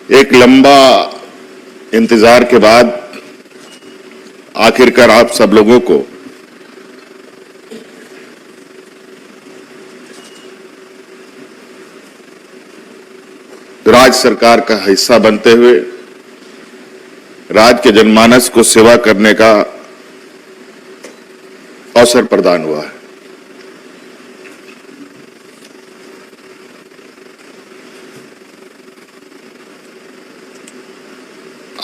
एक लंबा इंतजार के बाद आखिरकार आप सब लोगों को राज्य सरकार का हिस्सा बनते हुए राज्य के जनमानस को सेवा करने का अवसर प्रदान हुआ है।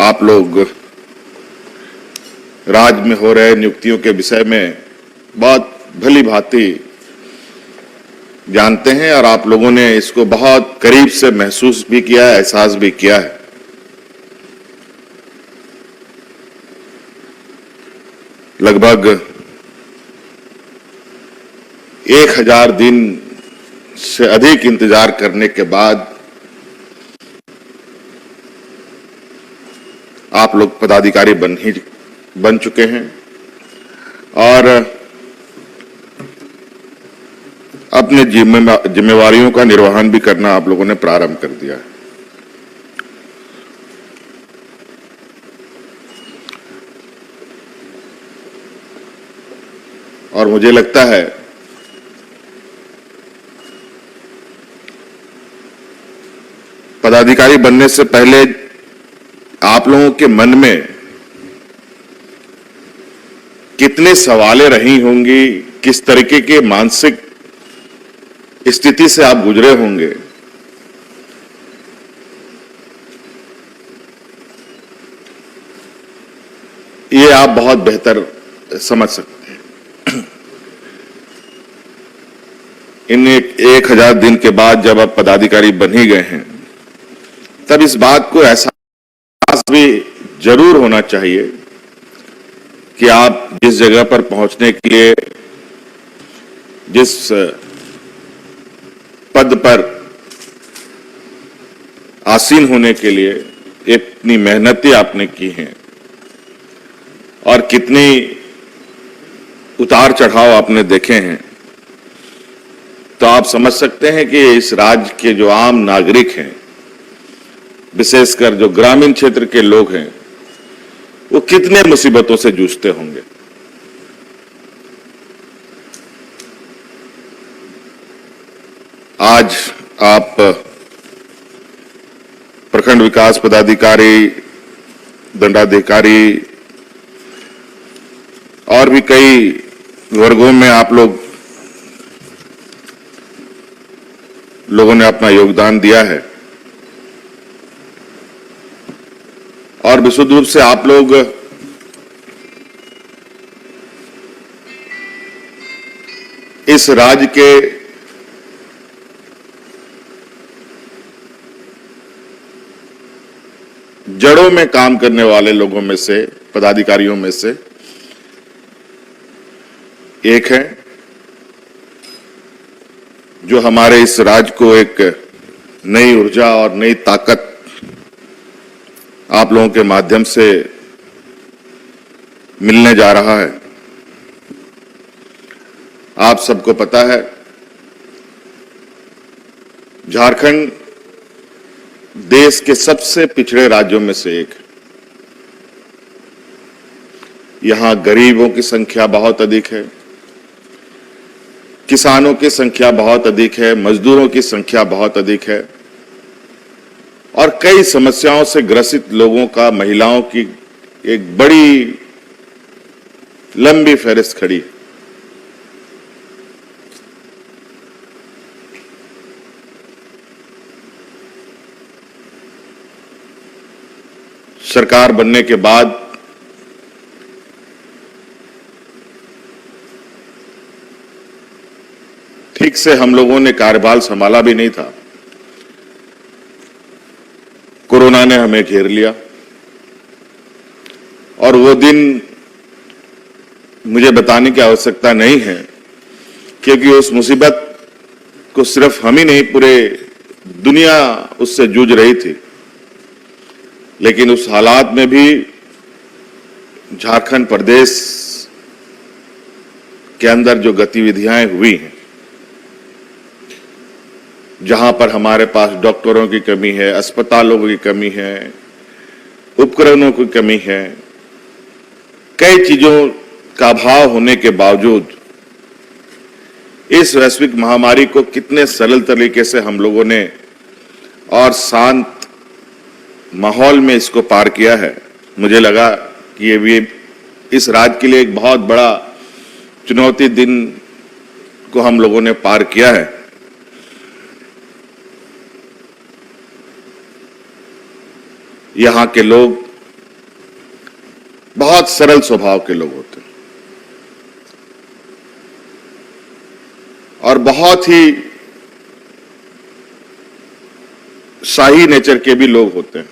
आप लोग राज्य में हो रहे नियुक्तियों के विषय में बहुत भली भांति जानते हैं और आप लोगों ने इसको बहुत करीब से महसूस भी किया है, एहसास भी किया है। लगभग 1000 दिन से अधिक इंतजार करने के बाद आप लोग पदाधिकारी बन चुके हैं और अपने जिम्मेवारियों का निर्वहन भी करना आप लोगों ने प्रारंभ कर दिया है। और मुझे लगता है पदाधिकारी बनने से पहले आप लोगों के मन में कितने सवालें रही होंगी, किस तरीके के मानसिक स्थिति से आप गुजरे होंगे, ये आप बहुत बेहतर समझ सकते हैं। इन 1000 दिन के बाद जब आप पदाधिकारी बन ही गए हैं, तब इस बात को एहसास भी जरूर होना चाहिए कि आप जिस जगह पर पहुंचने के लिए, जिस पद पर आसीन होने के लिए इतनी मेहनतें आपने की हैं और कितनी उतार चढ़ाव आपने देखे हैं, तो आप समझ सकते हैं कि इस राज्य के जो आम नागरिक हैं, विशेषकर जो ग्रामीण क्षेत्र के लोग हैं, वो कितने मुसीबतों से जूझते होंगे। आज आप प्रखंड विकास पदाधिकारी, दंडाधिकारी और भी कई वर्गों में आप लोगों ने अपना योगदान दिया है और विशुद्ध रूप से आप लोग इस राज्य के जड़ों में काम करने वाले लोगों में से, पदाधिकारियों में से एक है, जो हमारे इस राज्य को एक नई ऊर्जा और नई ताकत आप लोगों के माध्यम से मिलने जा रहा है। आप सबको पता है, झारखंड देश के सबसे पिछड़े राज्यों में से एक है। यहां गरीबों की संख्या बहुत अधिक है, किसानों की संख्या बहुत अधिक है, मजदूरों की संख्या बहुत अधिक है और कई समस्याओं से ग्रसित लोगों का, महिलाओं की एक बड़ी लंबी फहरिस्त खड़ी है। सरकार बनने के बाद ठीक से हम लोगों ने कार्यभार संभाला भी नहीं था। कोरोना ने हमें घेर लिया और वो दिन मुझे बताने की आवश्यकता नहीं है, क्योंकि उस मुसीबत को सिर्फ हम ही नहीं, पूरे दुनिया उससे जूझ रही थी। लेकिन उस हालात में भी झारखंड प्रदेश के अंदर जो गतिविधियां हुई हैं, जहां पर हमारे पास डॉक्टरों की कमी है, अस्पतालों की कमी है, उपकरणों की कमी है, कई चीजों का अभाव होने के बावजूद इस वैश्विक महामारी को कितने सरल तरीके से हम लोगों ने और शांत माहौल में इसको पार किया है। मुझे लगा कि ये भी इस राज्य के लिए एक बहुत बड़ा चुनौती दिन को हम लोगों ने पार किया है। यहां के लोग बहुत सरल स्वभाव के लोग होते हैं और बहुत ही शाही नेचर के भी लोग होते हैं।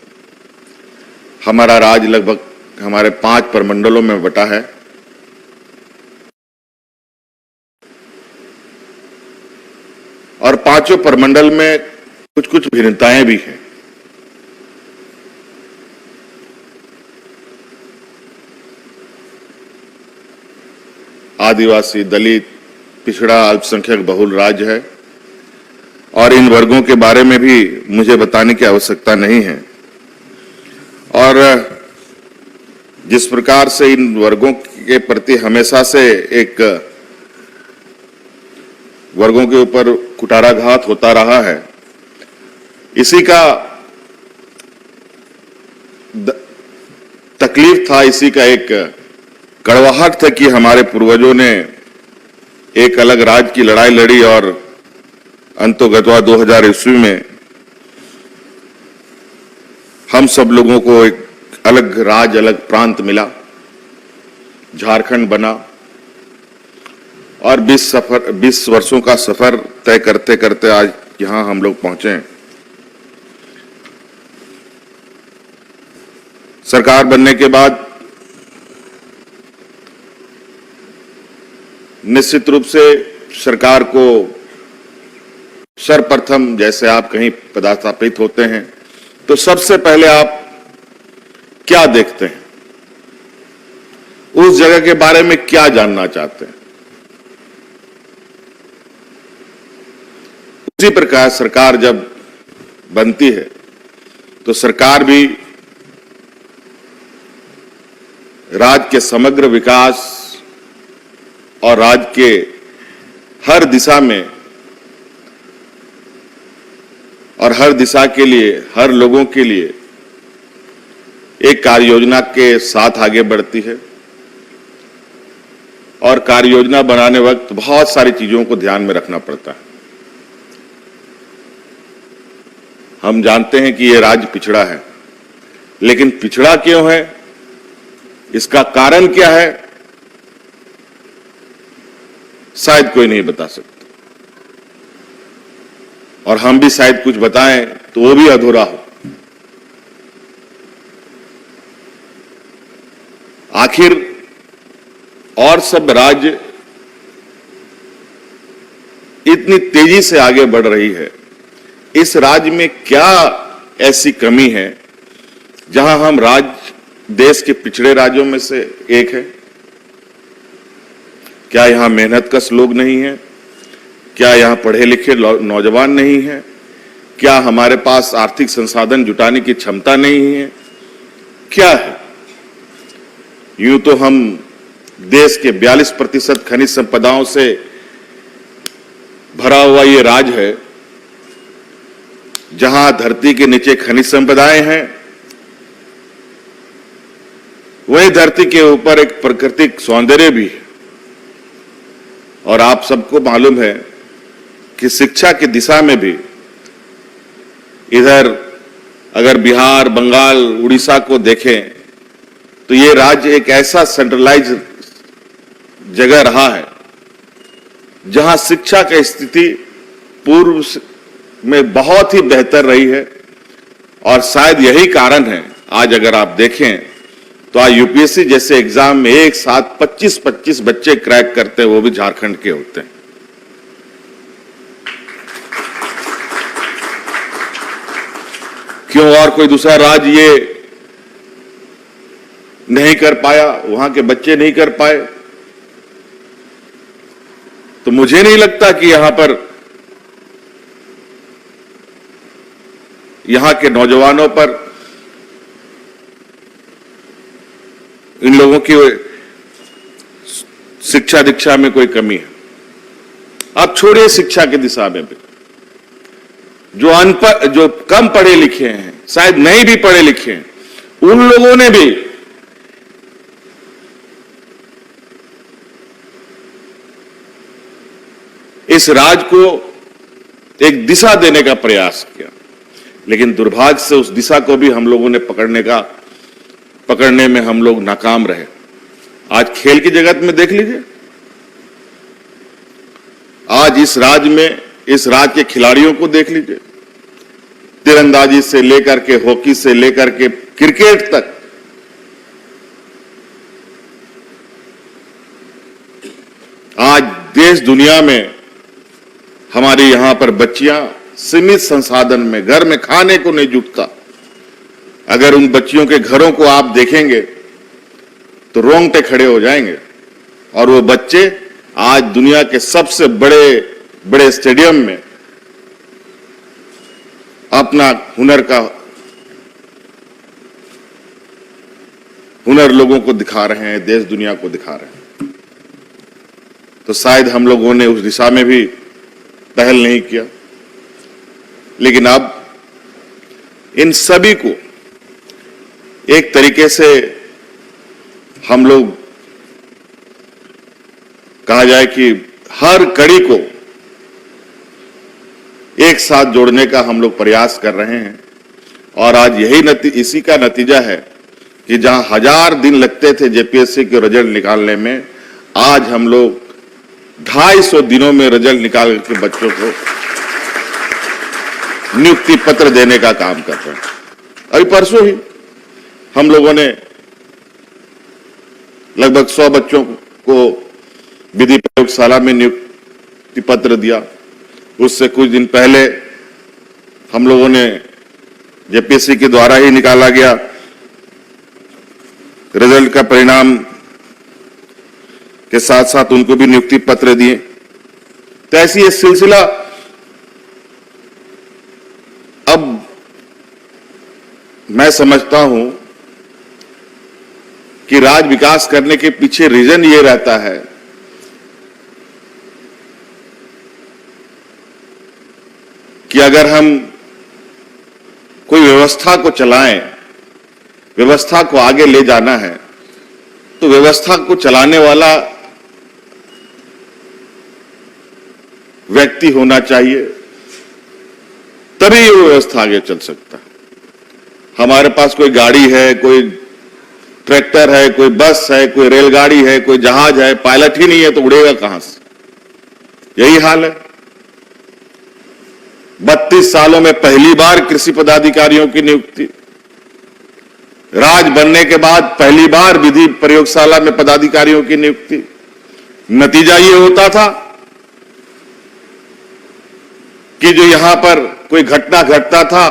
हमारा राज्य लगभग हमारे 5 प्रमंडलों में बटा है और 5 प्रमंडल में कुछ कुछ भिन्नताएं भी हैं। आदिवासी, दलित, पिछड़ा, अल्पसंख्यक बहुल राज्य है और इन वर्गों के बारे में भी मुझे बताने की आवश्यकता नहीं है। और जिस प्रकार से इन वर्गों के प्रति हमेशा से एक वर्गों के ऊपर कुठाराघात होता रहा है, इसी का तकलीफ था, इसी का एक कड़वाहट था कि हमारे पूर्वजों ने एक अलग राज्य की लड़ाई लड़ी और अंतोगत्वा 2000 ईस्वी में हम सब लोगों को एक अलग राज्य, अलग प्रांत मिला, झारखंड बना और 20 वर्षों का सफर तय करते करते आज यहां हम लोग पहुंचे हैं। सरकार बनने के बाद निश्चित रूप से सरकार को सर्वप्रथम, जैसे आप कहीं पदस्थापित होते हैं तो सबसे पहले आप क्या देखते हैं, उस जगह के बारे में क्या जानना चाहते हैं। उसी प्रकार सरकार जब बनती है तो सरकार भी राज्य के समग्र विकास और राज्य के हर दिशा में और हर दिशा के लिए, हर लोगों के लिए एक कार्य योजना के साथ आगे बढ़ती है। और कार्य योजना बनाने वक्त बहुत सारी चीजों को ध्यान में रखना पड़ता है। हम जानते हैं कि यह राज्य पिछड़ा है, लेकिन पिछड़ा क्यों है, इसका कारण क्या है, शायद कोई नहीं बता सकता। और हम भी शायद कुछ बताएं तो वो भी अधूरा हो। आखिर और सब राज्य इतनी तेजी से आगे बढ़ रही है, इस राज्य में क्या ऐसी कमी है जहां हम राज्य देश के पिछड़े राज्यों में से एक है? क्या यहां मेहनतकश लोग नहीं हैं? क्या यहां पढ़े लिखे नौजवान नहीं हैं? क्या हमारे पास आर्थिक संसाधन जुटाने की क्षमता नहीं है? क्या है? यूं तो हम देश के 42% खनिज संपदाओं से भरा हुआ ये राज्य है, जहां धरती के नीचे खनिज संपदाएं हैं, वही धरती के ऊपर एक प्राकृतिक सौंदर्य भी है। और आप सबको मालूम है कि शिक्षा की दिशा में भी इधर अगर बिहार, बंगाल, उड़ीसा को देखें तो ये राज्य एक ऐसा सेंट्रलाइज जगह रहा है जहां शिक्षा की स्थिति पूर्व में बहुत ही बेहतर रही है। और शायद यही कारण है, आज अगर आप देखें तो आज यूपीएससी जैसे एग्जाम में एक साथ 25-25 बच्चे क्रैक करते हैं, वो भी झारखंड के होते हैं। क्यों और कोई दूसरा राज्य ये नहीं कर पाया, वहां के बच्चे नहीं कर पाए? तो मुझे नहीं लगता कि यहां पर यहां के नौजवानों पर इन लोगों की शिक्षा दीक्षा में कोई कमी है। आप छोड़िए शिक्षा की दिशा में भी, जो अनपढ़, जो कम पढ़े लिखे हैं, शायद नहीं भी पढ़े लिखे हैं, उन लोगों ने भी इस राज्य को एक दिशा देने का प्रयास किया, लेकिन दुर्भाग्य से उस दिशा को भी हम लोगों ने पकड़ने में हम लोग नाकाम रहे। आज खेल की जगत में देख लीजिए, आज इस राज्य में, इस राज्य के खिलाड़ियों को देख लीजिए, तीरंदाजी से लेकर के, हॉकी से लेकर के क्रिकेट तक, आज देश दुनिया में हमारे यहां पर बच्चियां सीमित संसाधन में, घर में खाने को नहीं जुटता। अगर उन बच्चियों के घरों को आप देखेंगे तो रोंगटे खड़े हो जाएंगे। और वो बच्चे आज दुनिया के सबसे बड़े बड़े स्टेडियम में अपना हुनर लोगों को दिखा रहे हैं, देश दुनिया को दिखा रहे हैं। तो शायद हम लोगों ने उस दिशा में भी पहल नहीं किया, लेकिन अब इन सभी को एक तरीके से हम लोग, कहा जाए कि हर कड़ी को एक साथ जोड़ने का हम लोग प्रयास कर रहे हैं। और आज इसी का नतीजा है कि जहां 1000 दिन लगते थे जेपीएससी के रिजल्ट निकालने में, आज हम लोग 250 दिनों में रिजल्ट निकाल के बच्चों को नियुक्ति पत्र देने का काम कर रहे हैं। अभी परसों ही हम लोगों ने लगभग 100 बच्चों को विधि प्रयोगशाला में नियुक्ति पत्र दिया। उससे कुछ दिन पहले हम लोगों ने जेपीएससी के द्वारा ही निकाला गया रिजल्ट का परिणाम के साथ साथ उनको भी नियुक्ति पत्र दिए। तो ऐसी ये सिलसिला अब मैं समझता हूं कि राज्य विकास करने के पीछे रीजन ये रहता है कि अगर हम कोई व्यवस्था को चलाएं, व्यवस्था को आगे ले जाना है, तो व्यवस्था को चलाने वाला व्यक्ति होना चाहिए, तभी ये व्यवस्था आगे चल सकता है। हमारे पास कोई गाड़ी है, कोई ट्रैक्टर है, कोई बस है, कोई रेलगाड़ी है, कोई जहाज है, पायलट ही नहीं है तो उड़ेगा कहां से? यही हाल है। 32 सालों में पहली बार कृषि पदाधिकारियों की नियुक्ति, राज बनने के बाद पहली बार विधि प्रयोगशाला में पदाधिकारियों की नियुक्ति। नतीजा ये होता था कि जो यहां पर कोई घटना घटता था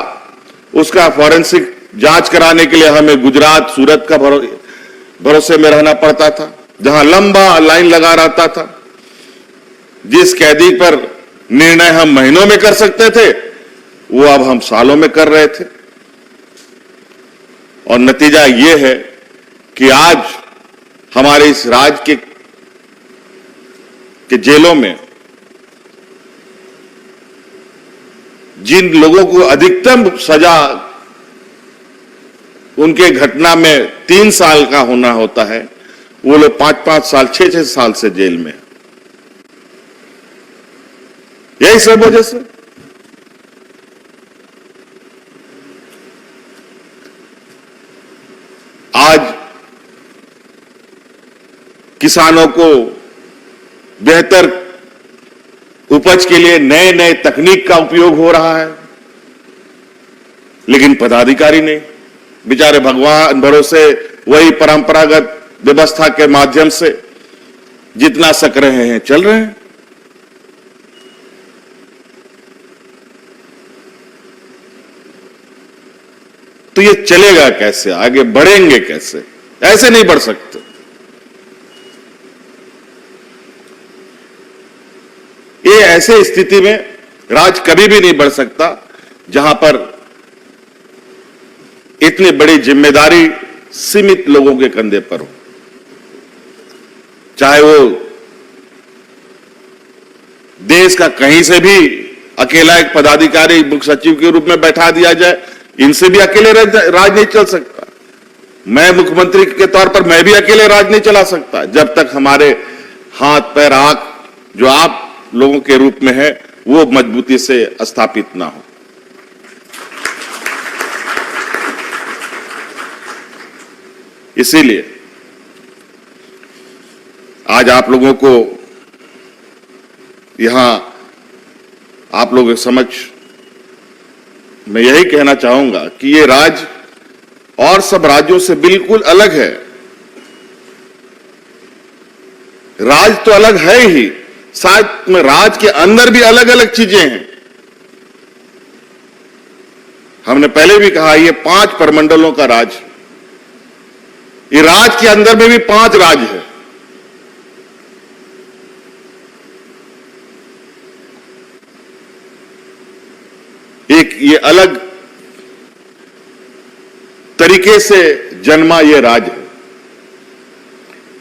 उसका फॉरेंसिक जांच कराने के लिए हमें गुजरात, सूरत का भरोसे में रहना पड़ता था, जहां लंबा लाइन लगा रहता था। जिस कैदी पर निर्णय हम महीनों में कर सकते थे, वो अब हम सालों में कर रहे थे। और नतीजा ये है कि आज हमारे इस राज्य के जेलों में जिन लोगों को अधिकतम सजा उनके घटना में 3 साल का होना होता है, वो लोग 5-5 साल, 6-6 साल से जेल में। यही सब वजह से आज किसानों को बेहतर उपज के लिए नए नए तकनीक का उपयोग हो रहा है, लेकिन पदाधिकारी नहीं, बेचारे भगवान भरोसे वही परंपरागत व्यवस्था के माध्यम से जितना सक रहे हैं चल रहे हैं। तो ये चलेगा कैसे? आगे बढ़ेंगे कैसे? ऐसे नहीं बढ़ सकते। ये ऐसे स्थिति में राज्य कभी भी नहीं बढ़ सकता जहां पर इतनी बड़ी जिम्मेदारी सीमित लोगों के कंधे पर हो, चाहे वो देश का कहीं से भी अकेला एक पदाधिकारी मुख्य सचिव के रूप में बैठा दिया जाए, इनसे भी अकेले राज नहीं चल सकता। मैं मुख्यमंत्री के तौर पर मैं भी अकेले राज नहीं चला सकता जब तक हमारे हाथ पैर आंख जो आप लोगों के रूप में है वो मजबूती से स्थापित ना हो। इसीलिए आज आप लोगों को यहां आप लोगों के समक्ष मैं यही कहना चाहूंगा कि ये राज्य और सब राज्यों से बिल्कुल अलग है। राज्य तो अलग है ही, साथ में राज्य के अंदर भी अलग अलग चीजें हैं। हमने पहले भी कहा ये 5 प्रमंडलों का राज्य, ये राज्य के अंदर में भी 5 राज्य है। एक ये अलग तरीके से जन्मा ये राज्य है।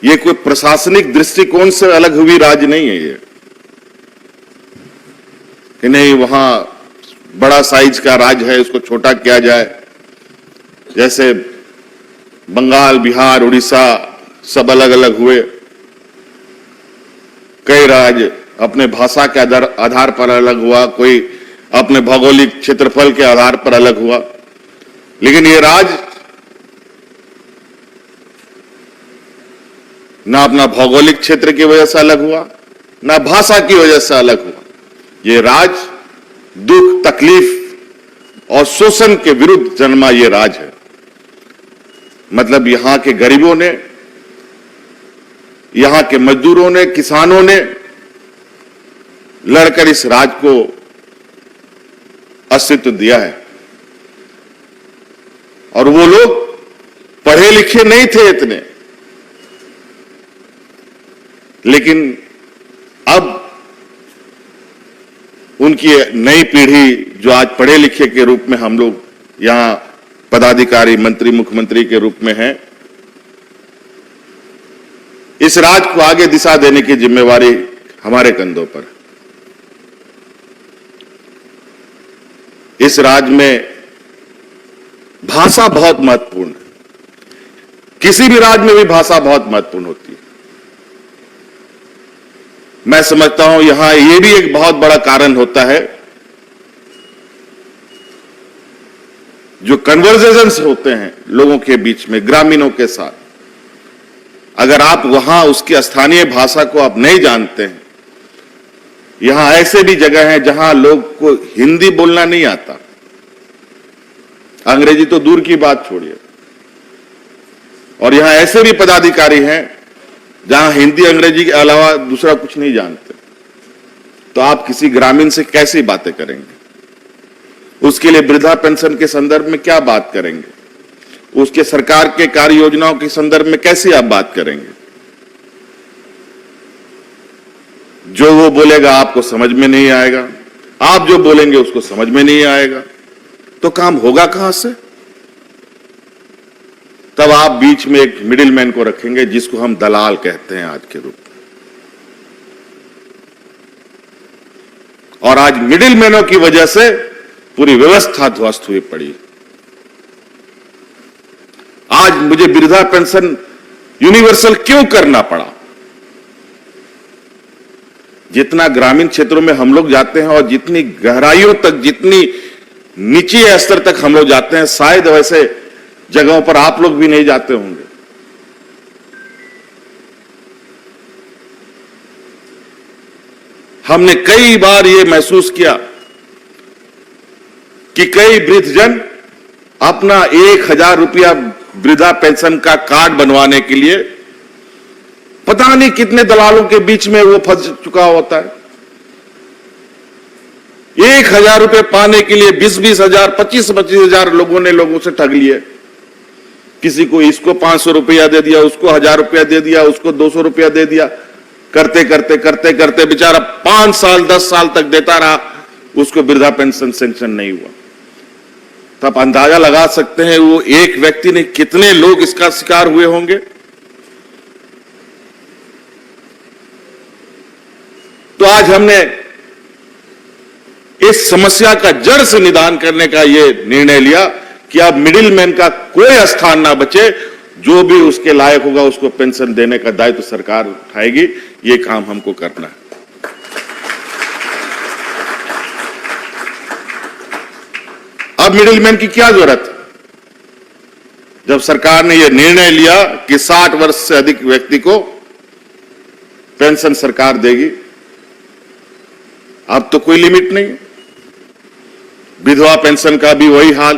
ये कोई प्रशासनिक दृष्टिकोण से अलग हुई राज्य नहीं है ये कि नहीं वहां बड़ा साइज का राज्य है उसको छोटा किया जाए। जैसे बंगाल, बिहार, उड़ीसा सब अलग अलग हुए, कई राज्य अपने भाषा के आधार पर अलग हुआ, कोई अपने भौगोलिक क्षेत्रफल के आधार पर अलग हुआ, लेकिन ये राज्य ना अपना भौगोलिक क्षेत्र की वजह से अलग हुआ, ना भाषा की वजह से अलग हुआ। ये राज्य दुख, तकलीफ और शोषण के विरुद्ध जन्मा ये राज्य है। मतलब यहां के गरीबों ने, यहां के मजदूरों ने, किसानों ने लड़कर इस राज्य को अस्तित्व दिया है। और वो लोग पढ़े लिखे नहीं थे इतने, लेकिन अब उनकी नई पीढ़ी जो आज पढ़े लिखे के रूप में हम लोग यहां पदाधिकारी, मंत्री, मुख्यमंत्री के रूप में हैं, इस राज्य को आगे दिशा देने की जिम्मेवारी हमारे कंधों पर है। इस राज्य में भाषा बहुत महत्वपूर्ण है। किसी भी राज्य में भी भाषा बहुत महत्वपूर्ण होती है। मैं समझता हूं यहां यह भी एक बहुत बड़ा कारण होता है, जो कन्वर्सेशंस होते हैं लोगों के बीच में, ग्रामीणों के साथ, अगर आप वहां उसकी स्थानीय भाषा को आप नहीं जानते हैं, यहां ऐसे भी जगह हैं जहां लोग को हिंदी बोलना नहीं आता, अंग्रेजी तो दूर की बात छोड़िए, और यहां ऐसे भी पदाधिकारी हैं जहां हिंदी अंग्रेजी के अलावा दूसरा कुछ नहीं जानते, तो आप किसी ग्रामीण से कैसी बातें करेंगे? उसके लिए वृद्धा पेंशन के संदर्भ में क्या बात करेंगे? उसके सरकार के कार्य योजनाओं के संदर्भ में कैसी आप बात करेंगे? जो वो बोलेगा आपको समझ में नहीं आएगा, आप जो बोलेंगे उसको समझ में नहीं आएगा, तो काम होगा कहां से? तब आप बीच में एक मिडिलमैन को रखेंगे जिसको हम दलाल कहते हैं आज के रूप में। और आज मिडिलमैनों की वजह से पूरी व्यवस्था ध्वस्त हुई पड़ी। आज मुझे वृद्धा पेंशन यूनिवर्सल क्यों करना पड़ा? जितना ग्रामीण क्षेत्रों में हम लोग जाते हैं और जितनी गहराइयों तक, जितनी निचले स्तर तक हम लोग जाते हैं, शायद वैसे जगहों पर आप लोग भी नहीं जाते होंगे। हमने कई बार यह महसूस किया कि कई वृद्धजन अपना 1000 रुपया वृद्धा पेंशन का कार्ड बनवाने के लिए पता नहीं कितने दलालों के बीच में वो फंस चुका होता है। 1000 रुपए पाने के लिए 20-20 हजार, 25-25 हजार लोगों से ठग लिए। किसी को इसको 500 रुपया दे दिया, उसको 1000 रुपया दे दिया, उसको 200 रुपया दे दिया, करते करते करते करते बेचारा 5 साल 10 साल तक देता रहा, उसको वृद्धा पेंशन सेंक्शन नहीं हुआ। तो आप अंदाजा लगा सकते हैं वो एक व्यक्ति ने कितने लोग इसका शिकार हुए होंगे। तो आज हमने इस समस्या का जड़ से निदान करने का यह निर्णय लिया कि अब मिडिल मैन का कोई स्थान ना बचे, जो भी उसके लायक होगा उसको पेंशन देने का दायित्व सरकार उठाएगी। ये काम हमको करना है। अब मिडिल मैन की क्या जरूरत है? जब सरकार ने यह निर्णय लिया कि 60 वर्ष से अधिक व्यक्ति को पेंशन सरकार देगी, अब तो कोई लिमिट नहीं है। विधवा पेंशन का भी वही हाल,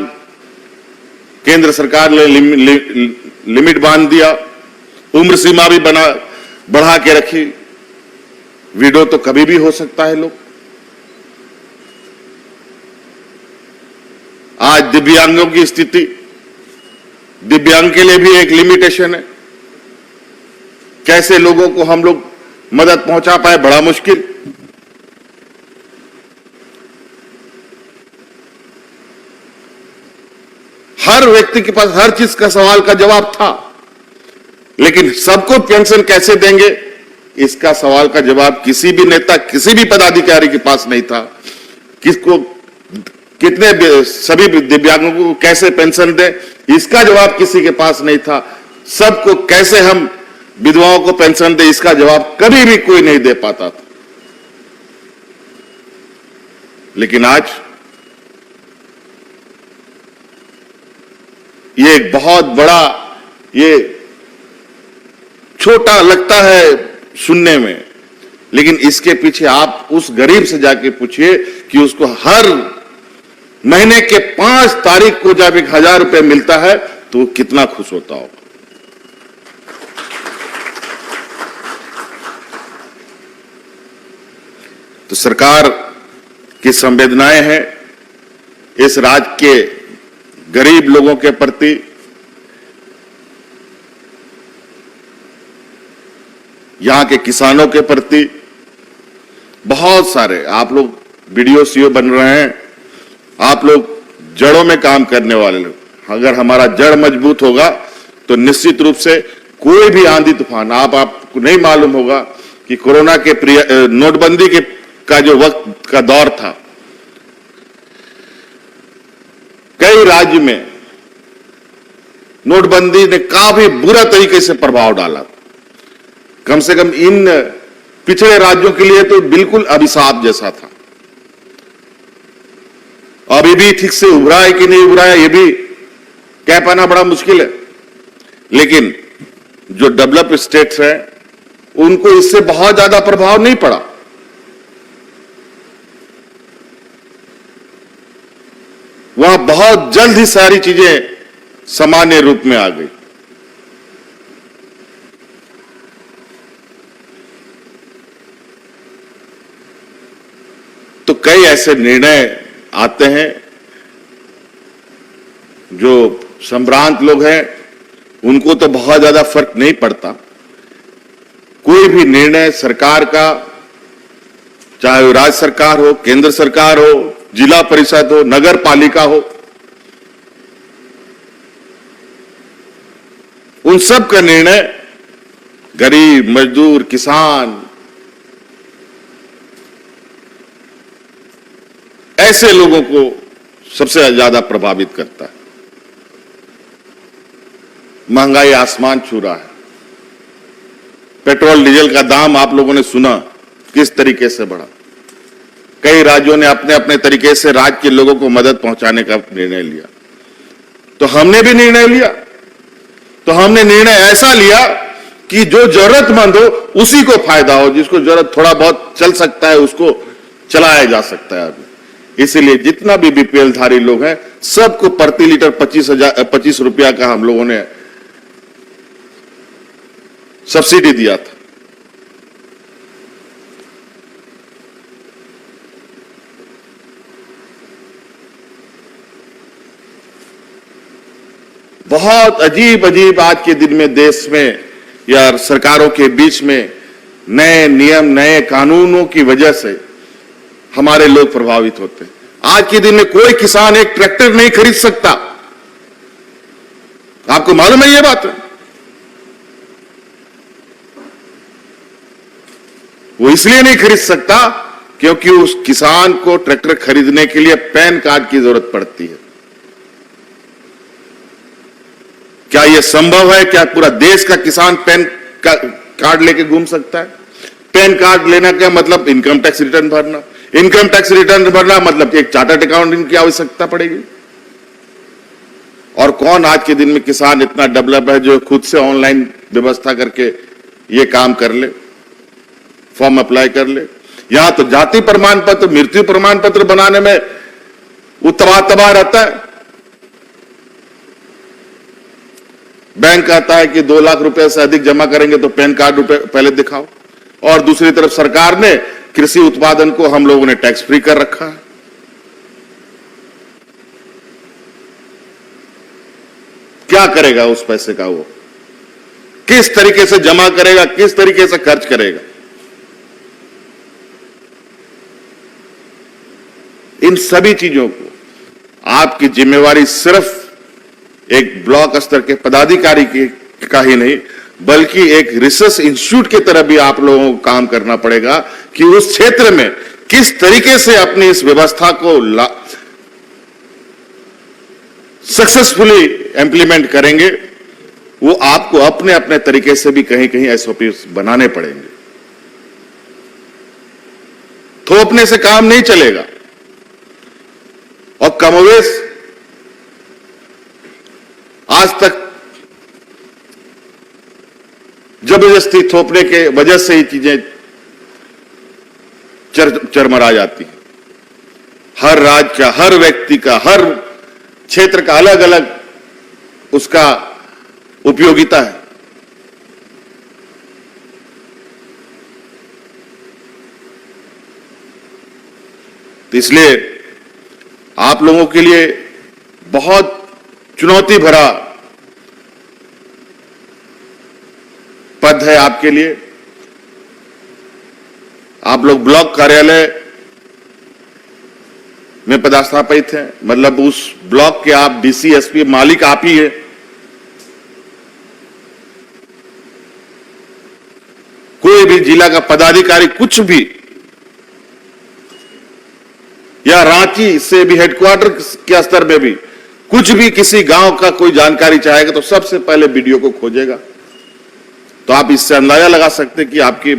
केंद्र सरकार ने लिमिट बांध दिया, उम्र सीमा भी बढ़ा के रखी। विडो तो कभी भी हो सकता है लोग। आज दिव्यांगों की स्थिति, दिव्यांग के लिए भी एक लिमिटेशन है। कैसे लोगों को हम लोग मदद पहुंचा पाए, बड़ा मुश्किल। हर व्यक्ति के पास हर चीज का सवाल का जवाब था, लेकिन सबको पेंशन कैसे देंगे, इसका सवाल का जवाब किसी भी नेता, किसी भी पदाधिकारी के पास नहीं था। किसको कितने सभी दिव्यांगों को कैसे पेंशन दें, इसका जवाब किसी के पास नहीं था। सबको कैसे हम विधवाओं को पेंशन दें, इसका जवाब कभी भी कोई नहीं दे पाता था। लेकिन आज ये एक बहुत बड़ा, ये छोटा लगता है सुनने में, लेकिन इसके पीछे आप उस गरीब से जाके पूछिए कि उसको हर महीने के 5 तारीख को जब 1000 रुपए मिलता है तो वो कितना खुश होता होगा। तो सरकार की संवेदनाएं हैं इस राज्य के गरीब लोगों के प्रति। यहां के किसानों के प्रति। बहुत सारे आप लोग वीडियो सीओ बन रहे हैं, आप लोग जड़ों में काम करने वाले लोग। अगर हमारा जड़ मजबूत होगा तो निश्चित रूप से कोई भी आंधी तूफान, आपको नहीं मालूम होगा कि कोरोना के नोटबंदी का जो वक्त का दौर था, कई राज्य में नोटबंदी ने काफी बुरा तरीके से प्रभाव डाला। कम से कम इन पिछड़े राज्यों के लिए तो बिल्कुल अभिशाप जैसा था। अभी भी ठीक से उभरा है कि नहीं उभरा है, यह भी कह पाना बड़ा मुश्किल है। लेकिन जो डेवलप स्टेट्स हैं, उनको इससे बहुत ज्यादा प्रभाव नहीं पड़ा। वहां बहुत जल्द ही सारी चीजें सामान्य रूप में आ गई। तो कई ऐसे निर्णय आते हैं, जो संभ्रांत लोग हैं उनको तो बहुत ज्यादा फर्क नहीं पड़ता। कोई भी निर्णय सरकार का, चाहे वो राज्य सरकार हो, केंद्र सरकार हो, जिला परिषद हो, नगर पालिका हो, उन सब का निर्णय गरीब, मजदूर, किसान, ऐसे लोगों को सबसे ज्यादा प्रभावित करता है। महंगाई आसमान छू रहा है। पेट्रोल डीजल का दाम आप लोगों ने सुना किस तरीके से बढ़ा। कई राज्यों ने अपने अपने तरीके से राज्य के लोगों को मदद पहुंचाने का निर्णय लिया। तो हमने भी निर्णय लिया। तो हमने निर्णय ऐसा लिया कि जो जरूरतमंद हो उसी को फायदा हो, जिसको जरूरत थोड़ा बहुत चल सकता है उसको चलाया जा सकता है। अभी इसीलिए जितना भी बीपीएल धारी लोग हैं सबको प्रति लीटर 25 रुपया का हम लोगों ने सब्सिडी दिया था। बहुत अजीब अजीब आज के दिन में देश में या सरकारों के बीच में नए नियम, नए कानूनों की वजह से हमारे लोग प्रभावित होते हैं। आज के दिन में कोई किसान एक ट्रैक्टर नहीं खरीद सकता। आपको मालूम है ये बात? वो इसलिए नहीं खरीद सकता क्योंकि उस किसान को ट्रैक्टर खरीदने के लिए पैन कार्ड की जरूरत पड़ती है। क्या यह संभव है? क्या पूरा देश का किसान पैन कार्ड लेके घूम सकता है? पैन कार्ड लेना क्या मतलब? इनकम टैक्स रिटर्न भरना। इनकम टैक्स रिटर्न भरना मतलब एक चार्टर्ड अकाउंटेंट की आवश्यकता पड़ेगी। और कौन आज के दिन में किसान इतना डेवलप है जो खुद से ऑनलाइन व्यवस्था करके ये काम कर ले, फॉर्म अप्लाई कर ले। यहां तो जाति प्रमाण पत्र, मृत्यु प्रमाण पत्र बनाने में वो तबाह रहता है। बैंक कहता है कि 2 लाख रुपए से अधिक जमा करेंगे तो पैन कार्ड पहले दिखाओ। और दूसरी तरफ सरकार ने कृषि उत्पादन को हम लोगों ने टैक्स फ्री कर रखा है। क्या करेगा उस पैसे का? वो किस तरीके से जमा करेगा, किस तरीके से खर्च करेगा? इन सभी चीजों को आपकी जिम्मेवारी सिर्फ एक ब्लॉक स्तर के पदाधिकारी का ही नहीं बल्कि एक रिसर्च इंस्टीट्यूट की तरह भी आप लोगों को काम करना पड़ेगा कि उस क्षेत्र में किस तरीके से अपनी इस व्यवस्था को सक्सेसफुली इंप्लीमेंट करेंगे। वो आपको अपने अपने तरीके से भी कहीं कहीं एसओपी बनाने पड़ेंगे। थोपने से काम नहीं चलेगा। और कमोवेश आज तक जबरदस्ती थोपने के वजह से ही चीजें चरमरा जाती हैं। हर राज्य का, हर व्यक्ति का, हर क्षेत्र का अलग अलग उसका उपयोगिता है। तो इसलिए आप लोगों के लिए बहुत चुनौती भरा पद है आपके लिए। आप लोग ब्लॉक कार्यालय में पदस्थापित हैं, मतलब उस ब्लॉक के आप डीसी, एसपी, मालिक आप ही है। कोई भी जिला का पदाधिकारी कुछ भी, या रांची से भी हेडक्वार्टर के स्तर में भी कुछ भी किसी गांव का कोई जानकारी चाहेगा तो सबसे पहले बीडीओ को खोजेगा। तो आप इससे अंदाजा लगा सकते हैं कि आपकी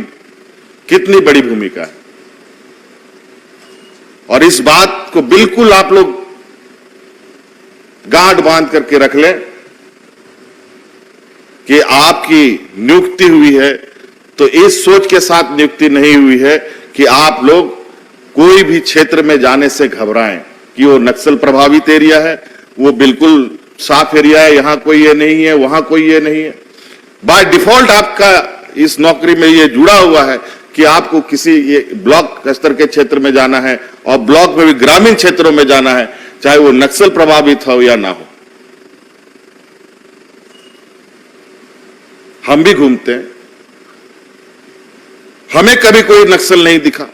कितनी बड़ी भूमिका है। और इस बात को बिल्कुल आप लोग गांठ बांध करके रख लें कि आपकी नियुक्ति हुई है तो इस सोच के साथ नियुक्ति नहीं हुई है कि आप लोग कोई भी क्षेत्र में जाने से घबराएं कि वो नक्सल प्रभावित एरिया है, वो बिल्कुल साफ एरिया है, यहां कोई ये नहीं है, वहां कोई ये नहीं है। बाय डिफॉल्ट आपका इस नौकरी में ये जुड़ा हुआ है कि आपको किसी ये ब्लॉक स्तर के क्षेत्र में जाना है और ब्लॉक में भी ग्रामीण क्षेत्रों में जाना है, चाहे वो नक्सल प्रभावित हो या ना हो। हम भी घूमते हैं, हमें कभी कोई नक्सल नहीं दिखा।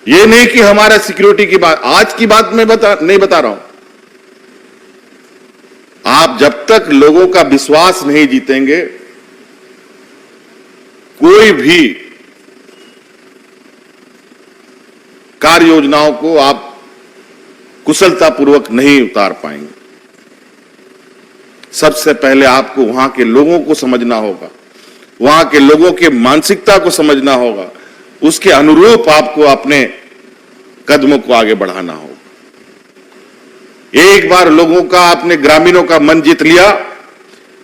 ये नहीं कि हमारा सिक्योरिटी की बात, आज की बात मैं नहीं बता रहा हूं। आप जब तक लोगों का विश्वास नहीं जीतेंगे कोई भी कार्य योजनाओं को आप कुशलतापूर्वक नहीं उतार पाएंगे। सबसे पहले आपको वहां के लोगों को समझना होगा, वहां के लोगों के मानसिकता को समझना होगा, उसके अनुरूप आपको अपने कदमों को आगे बढ़ाना होगा। एक बार लोगों का, अपने ग्रामीणों का मन जीत लिया,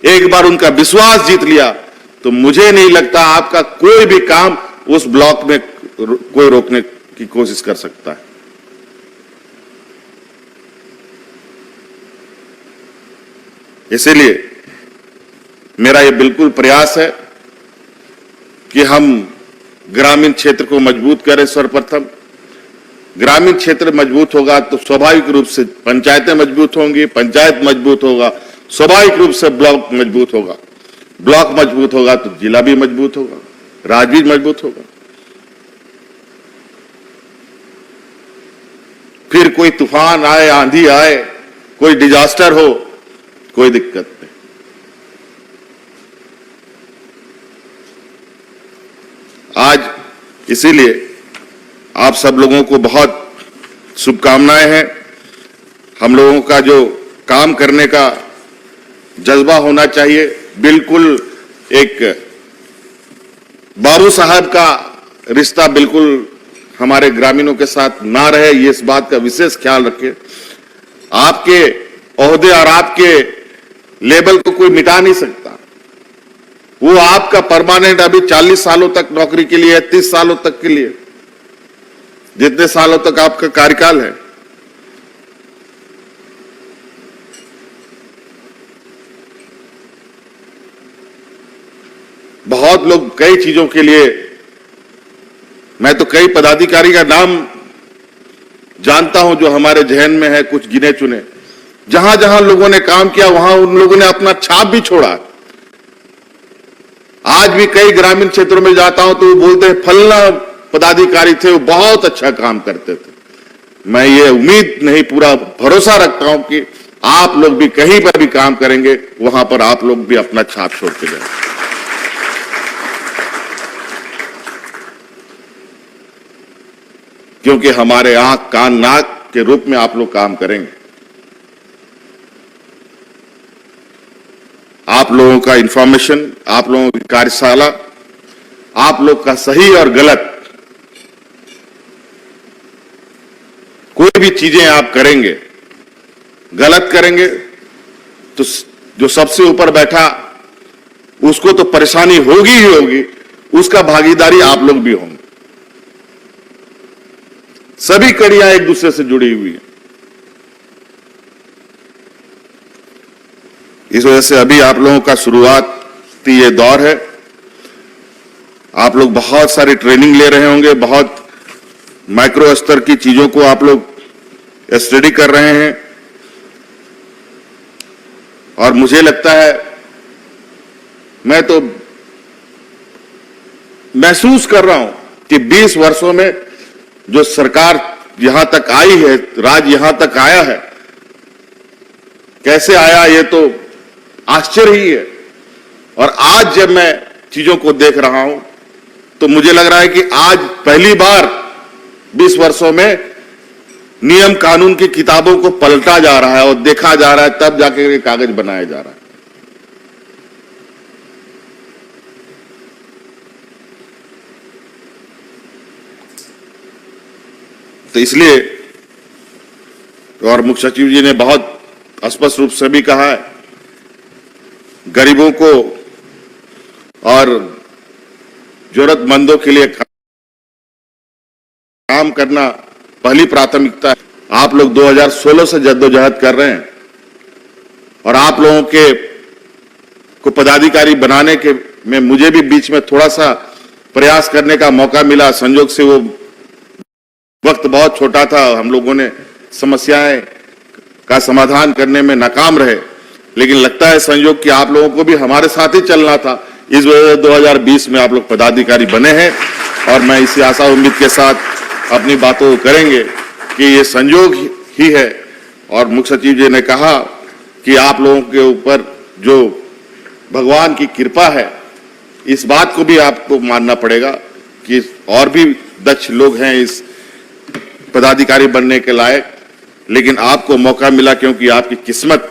एक बार उनका विश्वास जीत लिया, तो मुझे नहीं लगता आपका कोई भी काम उस ब्लॉक में कोई रोकने की कोशिश कर सकता है। इसीलिए मेरा यह बिल्कुल प्रयास है कि हम ग्रामीण क्षेत्र को मजबूत करें। सर्वप्रथम ग्रामीण क्षेत्र मजबूत होगा तो स्वाभाविक रूप से पंचायतें मजबूत होंगी, पंचायत मजबूत होगा, स्वाभाविक रूप से ब्लॉक मजबूत होगा, ब्लॉक मजबूत होगा तो जिला भी मजबूत होगा, राज्य भी मजबूत होगा। फिर कोई तूफान आए, आंधी आए, कोई डिजास्टर हो, कोई दिक्कत नहीं। आज इसीलिए आप सब लोगों को बहुत शुभकामनाएं हैं। हम लोगों का जो काम करने का जज्बा होना चाहिए, बिल्कुल एक बाबू साहब का रिश्ता बिल्कुल हमारे ग्रामीणों के साथ ना रहे, ये इस बात का विशेष ख्याल रखें। आपके ओहदे और आपके लेबल को कोई मिटा नहीं सकता। वो आपका परमानेंट अभी 40 सालों तक नौकरी के लिए है, 30 सालों तक के लिए, जितने सालों तक आपका कार्यकाल है। बहुत लोग कई चीजों के लिए, मैं तो कई पदाधिकारी का नाम जानता हूं जो हमारे जहन में है, कुछ गिने चुने, जहां जहां लोगों ने काम किया वहां उन लोगों ने अपना छाप भी छोड़ा। आज भी कई ग्रामीण क्षेत्रों में जाता हूं तो वो बोलते हैं फलना पदाधिकारी थे, वो बहुत अच्छा काम करते थे। मैं ये उम्मीद नहीं, पूरा भरोसा रखता हूं कि आप लोग भी कहीं पर भी काम करेंगे वहां पर आप लोग भी अपना छाप छोड़ के जाएंगे। क्योंकि हमारे आंख कान नाक के रूप में आप लोग काम करेंगे। आप लोगों का इंफॉर्मेशन, आप लोगों की कार्यशाला, आप लोग का सही और गलत कोई भी चीजें आप करेंगे, गलत करेंगे तो जो सबसे ऊपर बैठा उसको तो परेशानी होगी ही होगी, उसका भागीदारी आप लोग भी होंगे। सभी कड़ियां एक दूसरे से जुड़ी हुई हैं। इस वजह से अभी आप लोगों का शुरुआती ये दौर है। आप लोग बहुत सारी ट्रेनिंग ले रहे होंगे, बहुत माइक्रो स्तर की चीजों को आप लोग स्टडी कर रहे हैं। और मुझे लगता है, मैं तो महसूस कर रहा हूं कि 20 वर्षों में जो सरकार यहां तक आई है, राज यहां तक आया है, कैसे आया ये तो आश्चर्य ही है। और आज जब मैं चीजों को देख रहा हूं तो मुझे लग रहा है कि आज पहली बार 20 वर्षों में नियम कानून की किताबों को पलटा जा रहा है और देखा जा रहा है, तब जाके ये कागज बनाया जा रहा है। तो इसलिए, और मुख्य सचिव जी ने बहुत स्पष्ट रूप से भी कहा है, गरीबों को और जरूरतमंदों के लिए काम करना पहली प्राथमिकता है। आप लोग 2016 से जद्दोजहद कर रहे हैं और आप लोगों के को पदाधिकारी बनाने के में मुझे भी बीच में थोड़ा सा प्रयास करने का मौका मिला। संयोग से वो वक्त बहुत छोटा था, हम लोगों ने समस्याएं का समाधान करने में नाकाम रहे, लेकिन लगता है संयोग कि आप लोगों को भी हमारे साथ ही चलना था। इस वजह से 2020 में आप लोग पदाधिकारी बने हैं और मैं इसी आशा उम्मीद के साथ अपनी बातों को करेंगे कि ये संयोग ही है। और मुख्य सचिव जी ने कहा कि आप लोगों के ऊपर जो भगवान की कृपा है, इस बात को भी आपको मानना पड़ेगा कि और भी दक्ष लोग हैं इस पदाधिकारी बनने के लायक, लेकिन आपको मौका मिला क्योंकि आपकी किस्मत